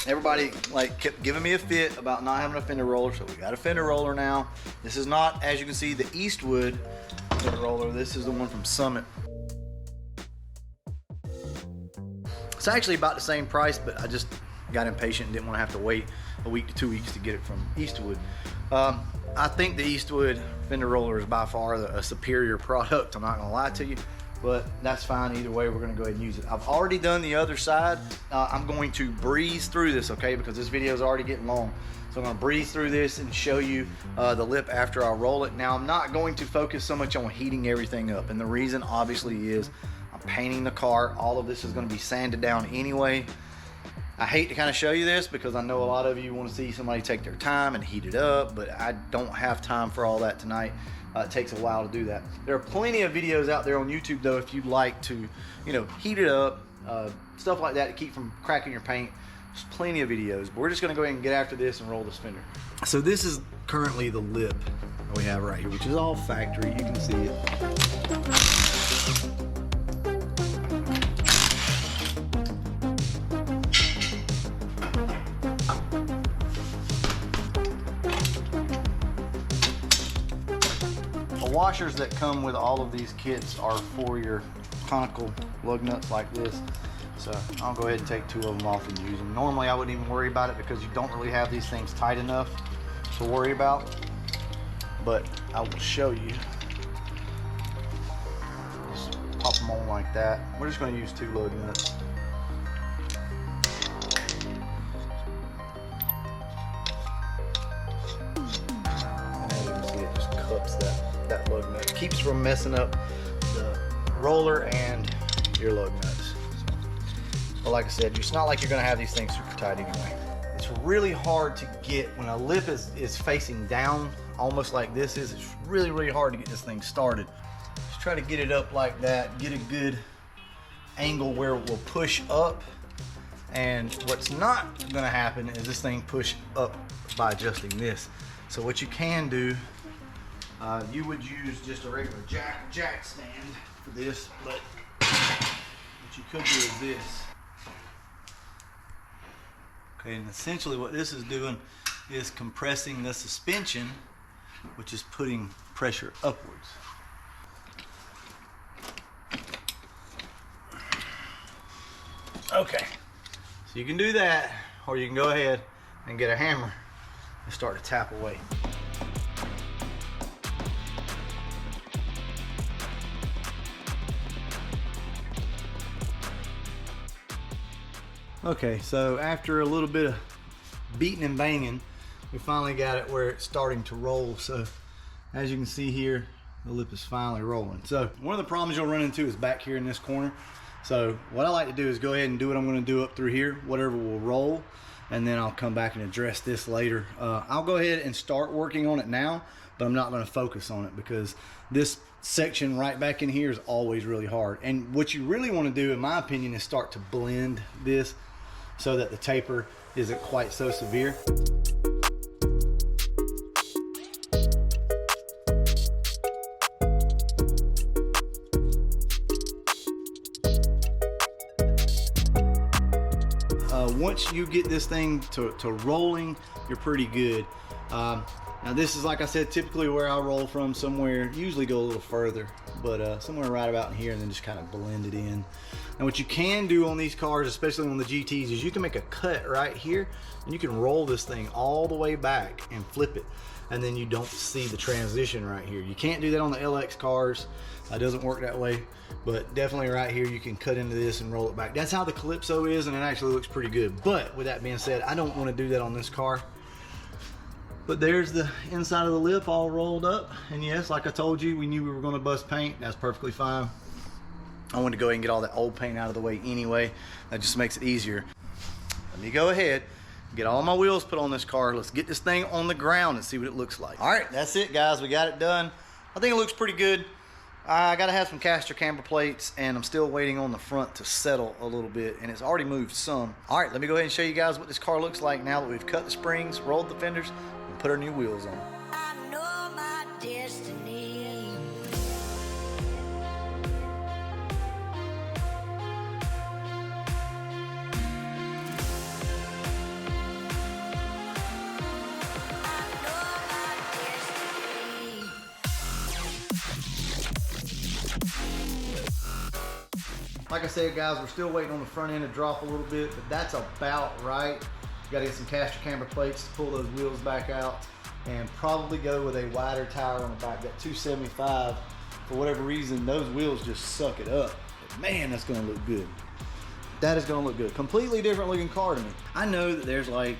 everybody like kept giving me a fit about not having a fender roller, so we got a fender roller now. This is not, as you can see, the Eastwood fender roller. This is the one from Summit. It's actually about the same price, but I just got impatient and didn't want to have to wait a week to 2 weeks to get it from Eastwood. I think the Eastwood fender roller is by far a superior product. I'm not gonna lie to you, but that's fine. Either way, we're gonna go ahead and use it. I've already done the other side. I'm going to breeze through this, okay, because this video is already getting long. So I'm gonna breeze through this and show you the lip after I roll it. Now, I'm not going to focus so much on heating everything up, and the reason obviously is I'm painting the car. All of this is gonna be sanded down anyway. I hate to kind of show you this because I know a lot of you want to see somebody take their time and heat it up, but I don't have time for all that tonight. It takes a while to do that. There are plenty of videos out there on YouTube though if you'd like to, you know, heat it up, stuff like that to keep from cracking your paint. There's plenty of videos, but we're just gonna go ahead and get after this and roll this fender. So this is currently the lip we have right here, which is all factory. You can see it. Washers that come with all of these kits are for your conical lug nuts like this. So I'll go ahead and take 2 of them off and use them. Normally I wouldn't even worry about it because you don't really have these things tight enough to worry about, but I will show you. Just pop them on like that. We're just going to use 2 lug nuts. And as you can see, it just cups that lug nut. It keeps from messing up the roller and your lug nuts. But like I said, it's not like you're going to have these things super tight anyway. It's really hard to get when a lip is facing down, almost like this is. It's really, really hard to get this thing started. Just try to get it up like that, get a good angle where it will push up. And what's not going to happen is this thing push up by adjusting this. So what you can do, you would use just a regular jack stand for this, but what you could do is this. Okay, and essentially what this is doing is compressing the suspension, which is putting pressure upwards. Okay, so you can do that, or you can go ahead and get a hammer and start to tap away. Okay, so after a little bit of beating and banging, we finally got it where it's starting to roll. So as you can see here, the lip is finally rolling. So one of the problems you'll run into is back here in this corner. So what I like to do is go ahead and do what I'm going to do up through here, whatever will roll, and then I'll come back and address this later. I'll go ahead and start working on it now, but I'm not going to focus on it because this section right back in here is always really hard. And what you really want to do, in my opinion, is start to blend this so that the taper isn't quite so severe. Once you get this thing to rolling, you're pretty good. Now this is, like I said, typically where I roll from, somewhere, usually go a little further, but somewhere right about in here, and then just kind of blend it in. Now what you can do on these cars, especially on the GTs, is you can make a cut right here, and you can roll this thing all the way back and flip it, and then you don't see the transition right here. You can't do that on the LX cars. It doesn't work that way, but definitely right here you can cut into this and roll it back. That's how the Calypso is, and it actually looks pretty good. But with that being said, I don't want to do that on this car. But there's the inside of the lip all rolled up, and yes, like I told you, we knew we were going to bust paint. That's perfectly fine. I wanted to go ahead and get all that old paint out of the way anyway. That just makes it easier. Let me go ahead, get all my wheels put on this car. Let's get this thing on the ground and see what it looks like. All right, that's it, guys. We got it done. I think it looks pretty good. I gotta have some caster camber plates, and I'm still waiting on the front to settle a little bit, and it's already moved some. All right, let me go ahead and show you guys what this car looks like now that we've cut the springs, rolled the fenders, and put our new wheels on. I know my destiny. Like I said, guys, we're still waiting on the front end to drop a little bit, but that's about right. You gotta get some caster camber plates to pull those wheels back out, and probably go with a wider tire on the back. That 275, for whatever reason, those wheels just suck it up. But man, that's gonna look good. That is gonna look good. Completely different looking car to me. I know that there's like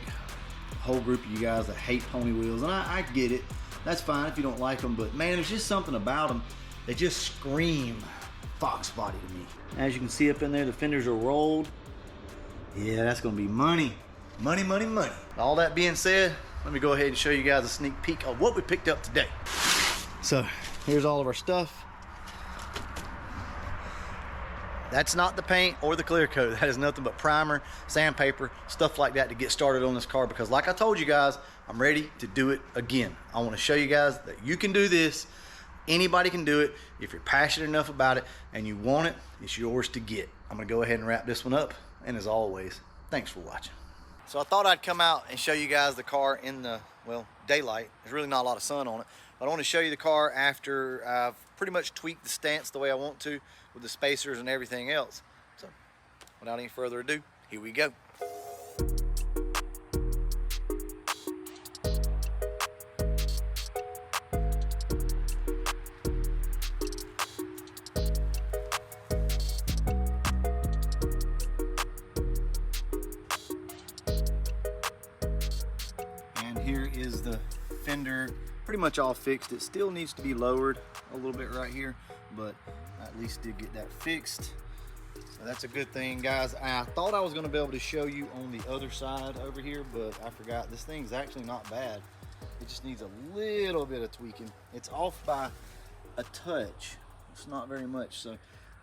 a whole group of you guys that hate pony wheels, and I get it. That's fine if you don't like them, but man, there's just something about them. They just scream Fox body to me. As you can see up in there, the fenders are rolled. Yeah, that's gonna be money. Money, money, money. All that being said, let me go ahead and show you guys a sneak peek of what we picked up today. So here's all of our stuff. That's not the paint or the clear coat. That is nothing but primer, sandpaper, stuff like that to get started on this car, because like I told you guys, I'm ready to do it again. I want to show you guys that you can do this. Anybody can do it. If you're passionate enough about it and you want it, it's yours to get. I'm gonna go ahead and wrap this one up. And as always, thanks for watching. So I thought I'd come out and show you guys the car in the, well, daylight. There's really not a lot of sun on it. But I want to show you the car after I've pretty much tweaked the stance the way I want to with the spacers and everything else. So without any further ado, here we go. Here is the fender, pretty much all fixed. It still needs to be lowered a little bit right here, but I at least did get that fixed. So that's a good thing, guys. I thought I was going to be able to show you on the other side over here, but I forgot. This thing's actually not bad. It just needs a little bit of tweaking. It's off by a touch. It's not very much, so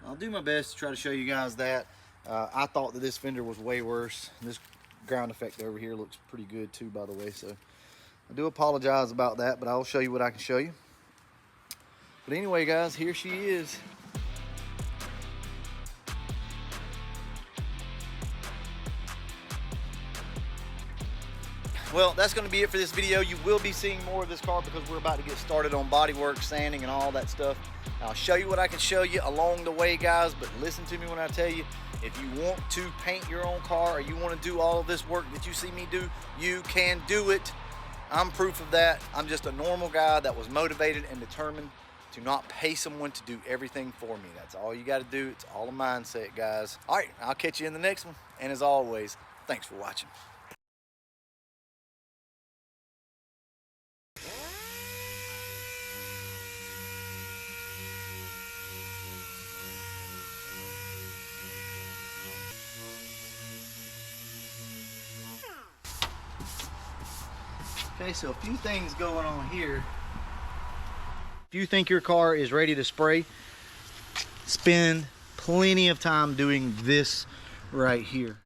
I'll do my best to try to show you guys that. I thought that this fender was way worse. This ground effect over here looks pretty good too, by the way, so I do apologize about that, but I'll show you what I can show you. But anyway, guys, here she is. Well, that's going to be it for this video. You will be seeing more of this car because we're about to get started on bodywork, sanding, and all that stuff. I'll show you what I can show you along the way, guys, but listen to me when I tell you, if you want to paint your own car or you want to do all of this work that you see me do, you can do it. I'm proof of that. I'm just a normal guy that was motivated and determined to not pay someone to do everything for me. That's all you got to do. It's all a mindset, guys. All right, I'll catch you in the next one. And as always, thanks for watching. Okay, so a few things going on here. If you think your car is ready to spray, spend plenty of time doing this right here.